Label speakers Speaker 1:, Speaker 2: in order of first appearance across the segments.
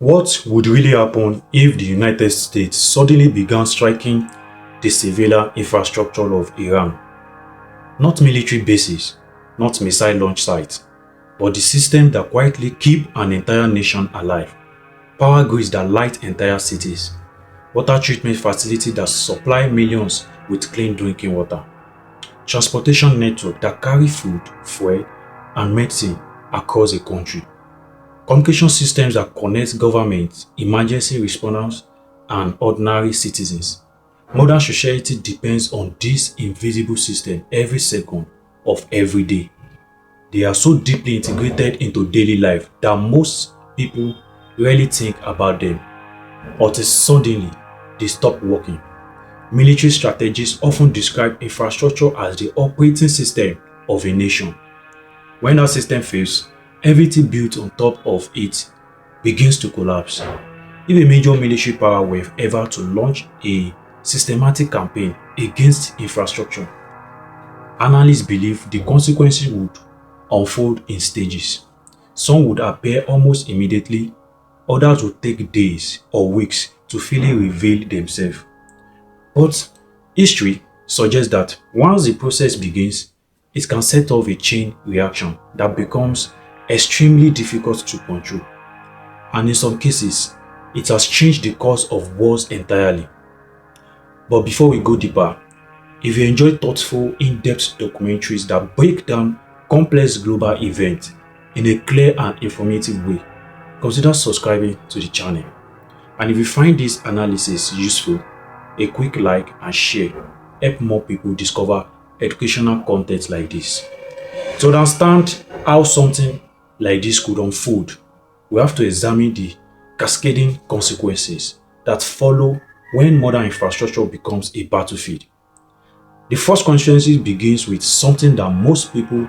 Speaker 1: What would really happen if the United States suddenly began striking the civilian infrastructure of Iran? Not military bases, not missile launch sites, but the system that quietly keep an entire nation alive. Power grids that light entire cities. Water treatment facilities that supply millions with clean drinking water. Transportation network that carry food, fuel, and medicine across a country. Communication systems that connect government, emergency responders, and ordinary citizens. Modern society depends on this invisible system every second of every day. They are so deeply integrated into daily life that most people rarely think about them until suddenly they stop working. Military strategists often describe infrastructure as the operating system of a nation. When that system fails, everything built on top of it begins to collapse. If a major military power were ever to launch a systematic campaign against infrastructure, analysts believe the consequences would unfold in stages. Some would appear almost immediately, others would take days or weeks to fully reveal themselves. But history suggests that once the process begins, it can set off a chain reaction that becomes extremely difficult to control. And in some cases, it has changed the course of wars entirely. But before we go deeper, if you enjoy thoughtful, in-depth documentaries that break down complex global events in a clear and informative way, consider subscribing to the channel. And if you find this analysis useful, a quick like and share help more people discover educational content like this. To understand how something like this could unfold, we have to examine the cascading consequences that follow when modern infrastructure becomes a battlefield. The first consequence begins with something that most people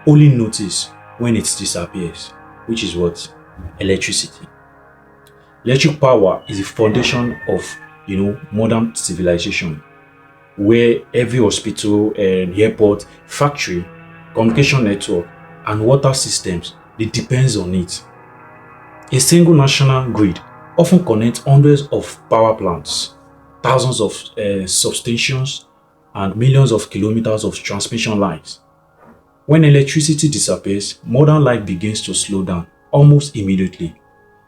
Speaker 1: only notice when it disappears, which is what? Electricity. Electric power is the foundation of modern civilization, where every hospital and airport, factory, communication network, and water systems they depends on it. A single national grid often connects hundreds of power plants, thousands of substations, and millions of kilometers of transmission lines. When electricity disappears, modern life begins to slow down almost immediately.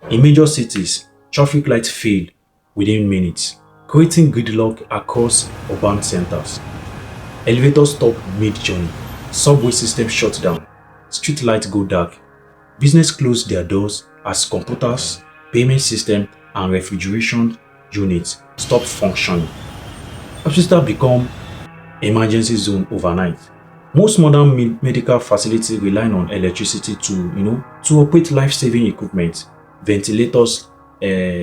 Speaker 1: In major cities, traffic lights fail within minutes, creating gridlock across urban centers. Elevators stop mid-journey, subway systems shut down, street lights go dark, business close their doors as computers, payment systems, and refrigeration units stop functioning. Hospitals become emergency zone overnight. Most modern medical facilities rely on electricity to operate life-saving equipment, ventilators,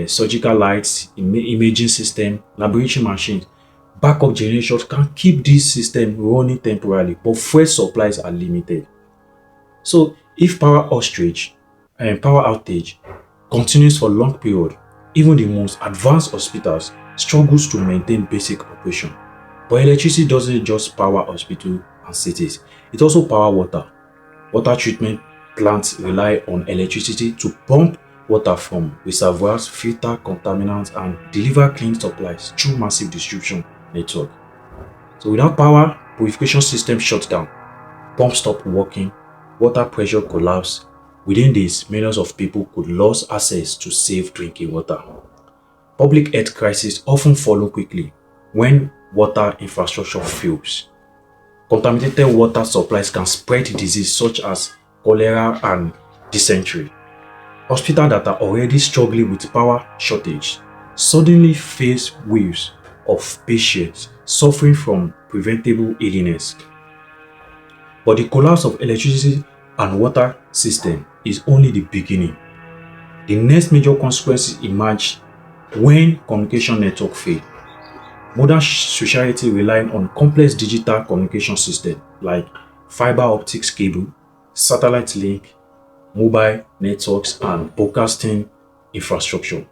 Speaker 1: surgical lights, imaging system, laboratory machines. Backup generators can keep this system running temporarily, but fuel supplies are limited. So if power outage continues for long period, even the most advanced hospitals struggles to maintain basic operation. But electricity doesn't just power hospitals and cities, it also power water. Water treatment plants rely on electricity to pump water from reservoirs, filter contaminants, and deliver clean supplies through massive distribution network. So without power, purification system shuts down, pumps stop working, water pressure collapse. Within this, millions of people could lose access to safe drinking water. Public health crises often follow quickly when water infrastructure fails. Contaminated water supplies can spread diseases such as cholera and dysentery. Hospitals that are already struggling with power shortage suddenly face waves of patients suffering from preventable illness. But the collapse of electricity and water system is only the beginning. The next major consequences emerge when communication network fail. Modern society relying on complex digital communication systems like fiber optics cable, satellite link, mobile networks, and broadcasting infrastructure.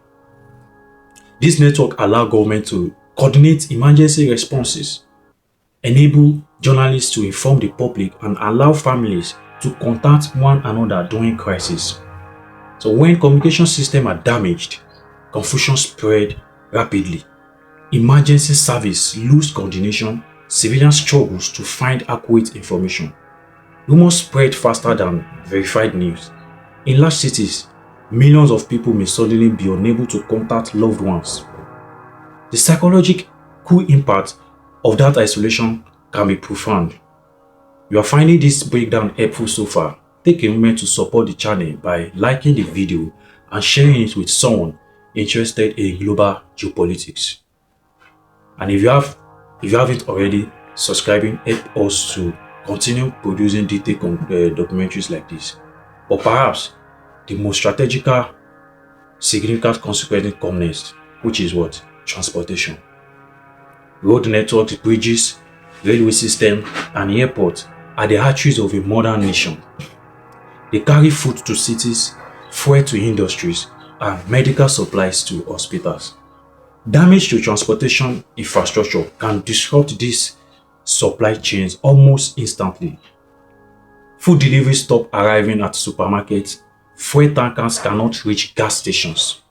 Speaker 1: This network allow government to coordinate emergency responses, enable journalists to inform the public, and allow families to contact one another during crisis. So when communication systems are damaged, confusion spread rapidly. Emergency service lose coordination, civilians struggles to find accurate information. Rumors spread faster than verified news. In large cities, millions of people may suddenly be unable to contact loved ones. The psychological impact of that isolation can be profound. You are finding this breakdown helpful so far. Take a moment to support the channel by liking the video and sharing it with someone interested in global geopolitics. And if you haven't already, subscribing help us to continue producing detailed documentaries like this. But perhaps the most strategical, significant consequence come next, which is what? Transportation. Road networks, bridges, railway system, and airports are the arteries of a modern nation. They carry food to cities, fuel to industries, and medical supplies to hospitals. Damage to transportation infrastructure can disrupt these supply chains almost instantly. Food deliveries stop arriving at supermarkets, fuel tankers cannot reach gas stations,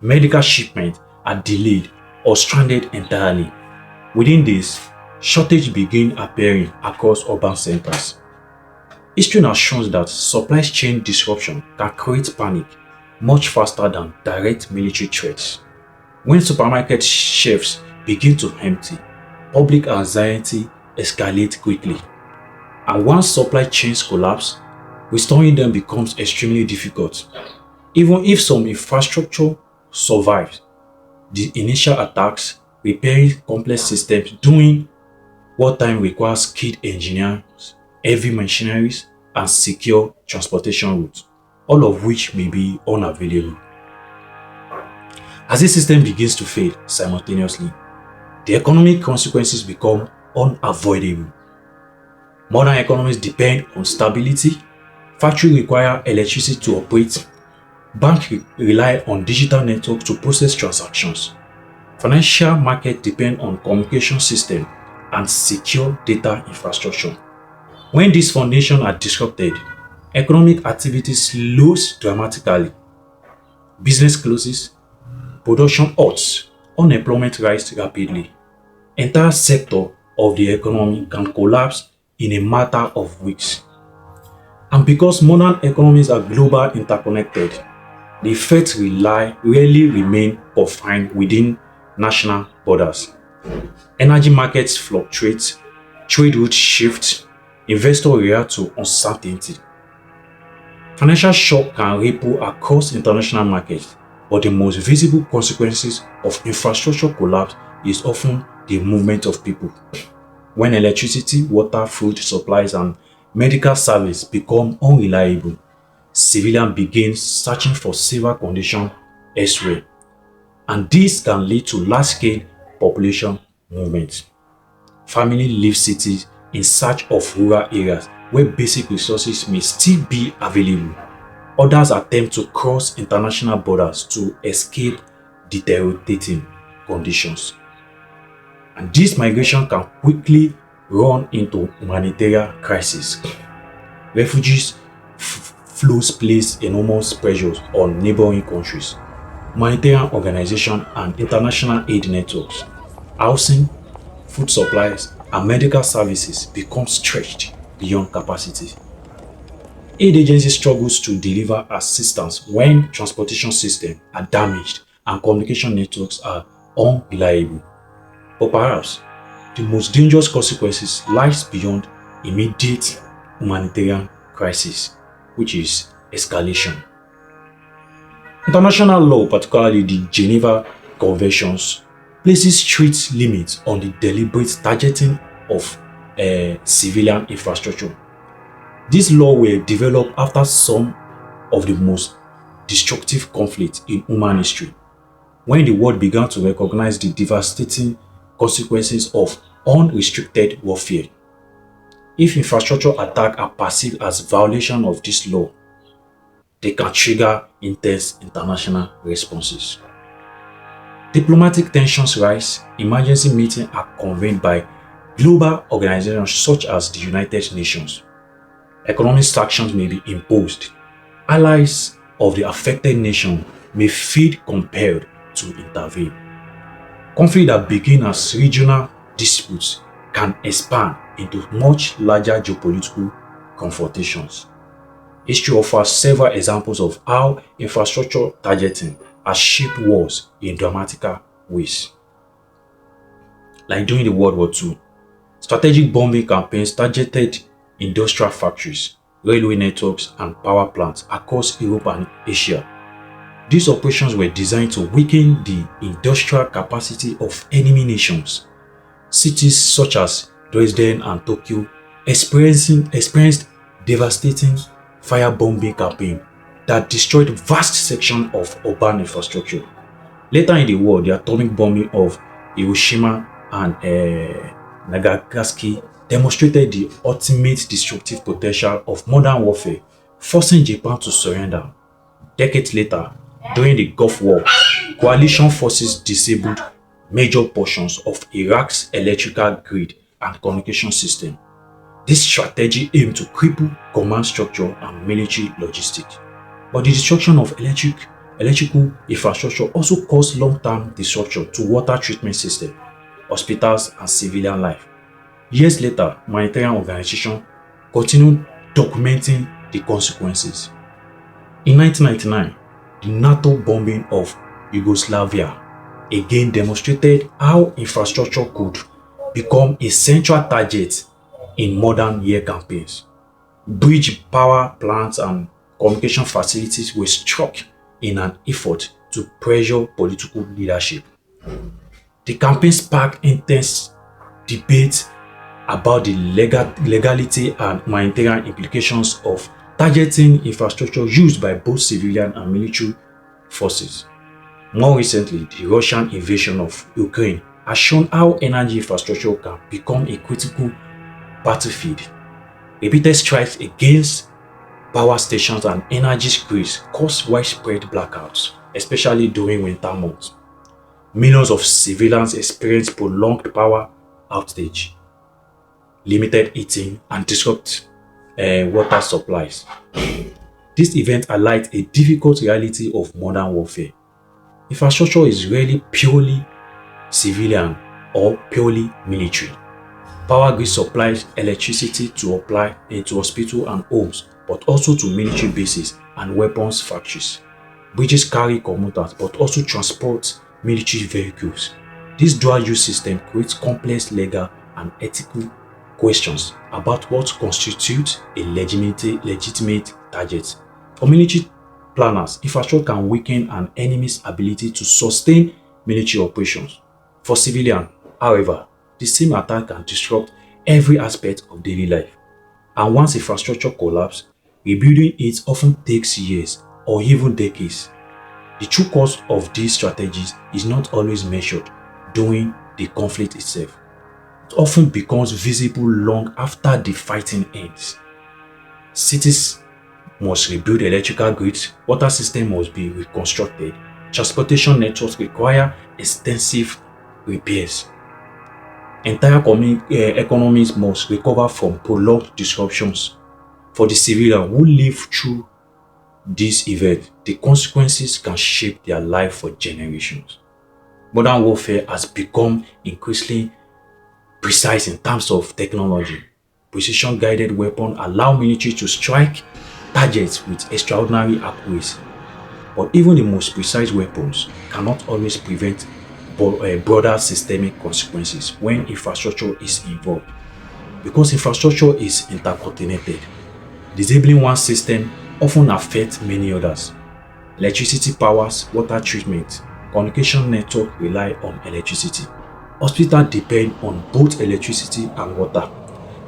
Speaker 1: medical shipments are delayed or stranded entirely. Within this, shortages begin appearing across urban centers. History has shown that supply chain disruption can create panic much faster than direct military threats. When supermarket shelves begin to empty, public anxiety escalates quickly. And once supply chains collapse, restoring them becomes extremely difficult. Even if some infrastructure survives the initial attacks, repairing complex systems during wartime requires skilled engineers, heavy machineries, and secure transportation routes, all of which may be unavailable. As this system begins to fail simultaneously, the economic consequences become unavoidable. Modern economies depend on stability, factories require electricity to operate, banks rely on digital networks to process transactions, financial markets depend on communication systems and secure data infrastructure. When these foundations are disrupted, economic activity slows dramatically, business closes, production halts, unemployment rises rapidly. Entire sector of the economy can collapse in a matter of weeks. And because modern economies are global interconnected, the effects rarely remain confined within national borders. Energy markets fluctuate, trade routes shift, investors react to uncertainty. Financial shock can ripple across international markets, but the most visible consequences of infrastructure collapse is often the movement of people. When electricity, water, food supplies, and medical service become unreliable, civilians begin searching for safer conditions elsewhere, and this can lead to large-scale population movements. Families leave cities in search of rural areas where basic resources may still be available. Others attempt to cross international borders to escape deteriorating conditions. And this migration can quickly run into humanitarian crisis. Refugees flows place enormous pressures on neighboring countries, humanitarian organizations and international aid networks. Housing, food supplies, and medical services become stretched beyond capacity. Aid agencies struggles to deliver assistance when transportation systems are damaged and communication networks are unreliable. But perhaps the most dangerous consequences lies beyond immediate humanitarian crisis, which is escalation. International law, particularly the Geneva Conventions, places strict limits on the deliberate targeting of civilian infrastructure. These laws were developed after some of the most destructive conflicts in human history, when the world began to recognize the devastating consequences of unrestricted warfare. If infrastructure attacks are perceived as violation of this law, they can trigger intense international responses. Diplomatic tensions rise, emergency meetings are convened by global organizations such as the United Nations. Economic sanctions may be imposed. Allies of the affected nation may feel compelled to intervene. Conflict that begin as regional disputes can expand into much larger geopolitical confrontations. History offers several examples of how infrastructure targeting has shaped wars in dramatical ways. Like during the World War II, strategic bombing campaigns targeted industrial factories, railway networks, and power plants across Europe and Asia. These operations were designed to weaken the industrial capacity of enemy nations. Cities such as Dresden and Tokyo experienced devastating firebombing campaigns that destroyed vast sections of urban infrastructure. Later in the war, the atomic bombing of Hiroshima and Nagasaki demonstrated the ultimate destructive potential of modern warfare, forcing Japan to surrender. Decades later, during the Gulf War, coalition forces disabled major portions of Iraq's electrical grid and communication system. This strategy aimed to cripple command structure and military logistics. But the destruction of electrical infrastructure also caused long-term disruption to water treatment systems, hospitals, and civilian life. Years later, humanitarian organizations continued documenting the consequences. In 1999, the NATO bombing of Yugoslavia again demonstrated how infrastructure could become a central target in modern air campaigns. Bridge power plants and communication facilities were struck in an effort to pressure political leadership. The campaign sparked intense debate about the legality and humanitarian implications of targeting infrastructure used by both civilian and military forces. More recently, the Russian invasion of Ukraine has shown how energy infrastructure can become a critical battlefield. Repeated strikes against power stations and energy grids cause widespread blackouts, especially during winter months. Millions of civilians experience prolonged power outage, limited heating, and disrupt water supplies. This event highlights a difficult reality of modern warfare. Infrastructure is rarely purely civilian or purely military. Power grid supplies electricity to apply into hospitals and homes, but also to military bases and weapons factories. Bridges carry commuters, but also transport military vehicles. This dual-use system creates complex legal and ethical questions about what constitutes a legitimate target. For military planners, infrastructure can weaken an enemy's ability to sustain military operations. For civilians, however, the same attack can disrupt every aspect of daily life. And once infrastructure collapses, rebuilding it often takes years or even decades. The true cost of these strategies is not always measured during the conflict itself. It often becomes visible long after the fighting ends. Cities must rebuild electrical grids, water systems must be reconstructed, transportation networks require extensive repairs. Entire economies must recover from prolonged disruptions. For the civilian who live through this event, the consequences can shape their life for generations. Modern warfare has become increasingly precise in terms of technology. Precision-guided weapons allow military to strike targets with extraordinary accuracy. But even the most precise weapons cannot always prevent broader systemic consequences when infrastructure is involved. Because infrastructure is intercoordinated, disabling one system often affects many others. Electricity powers water treatment. Communication networks rely on electricity. Hospitals depend on both electricity and water.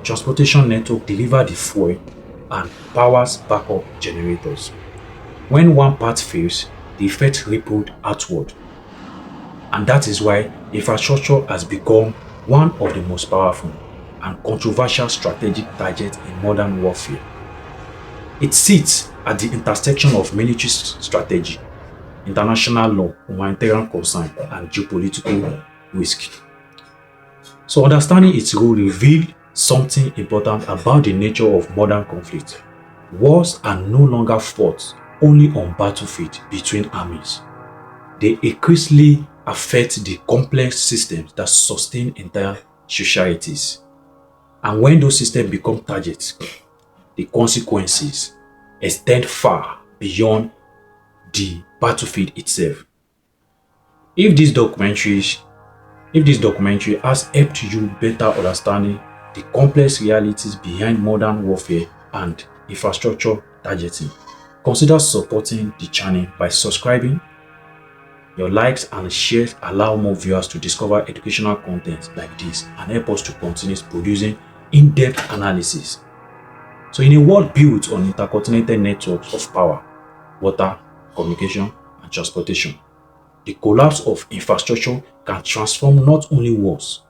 Speaker 1: Transportation networks deliver the fuel and powers backup generators. When one part fails, the effect rippled outward. And that is why infrastructure has become one of the most powerful and controversial strategic targets in modern warfare. It sits at the intersection of military strategy, international law, humanitarian concern, and geopolitical risk. So understanding its role reveals something important about the nature of modern conflict. Wars are no longer fought only on battlefield between armies. They increasingly affect the complex systems that sustain entire societies. And when those systems become targets, the consequences extend far beyond the battlefield itself. If this documentaries If this documentary has helped you better understanding the complex realities behind modern warfare and infrastructure targeting, consider supporting the channel by subscribing. Your likes and shares allow more viewers to discover educational content like this and help us to continue producing in-depth analysis. So in a world built on interconnected networks of power, water, communication, and transportation, the collapse of infrastructure can transform not only wars,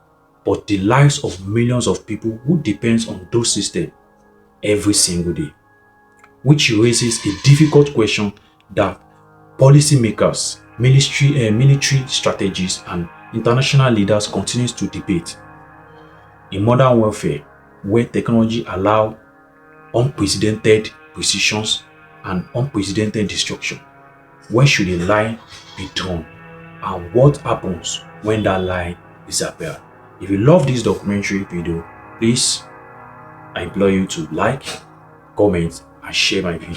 Speaker 1: but the lives of millions of people who depend on those systems every single day, which raises a difficult question that policymakers, military strategists, and international leaders continue to debate. In modern warfare, where technology allows unprecedented precisions and unprecedented destruction, where should a line be drawn? And what happens when that line disappears? If you love this documentary video, please, I implore you to like, comment, and share my video.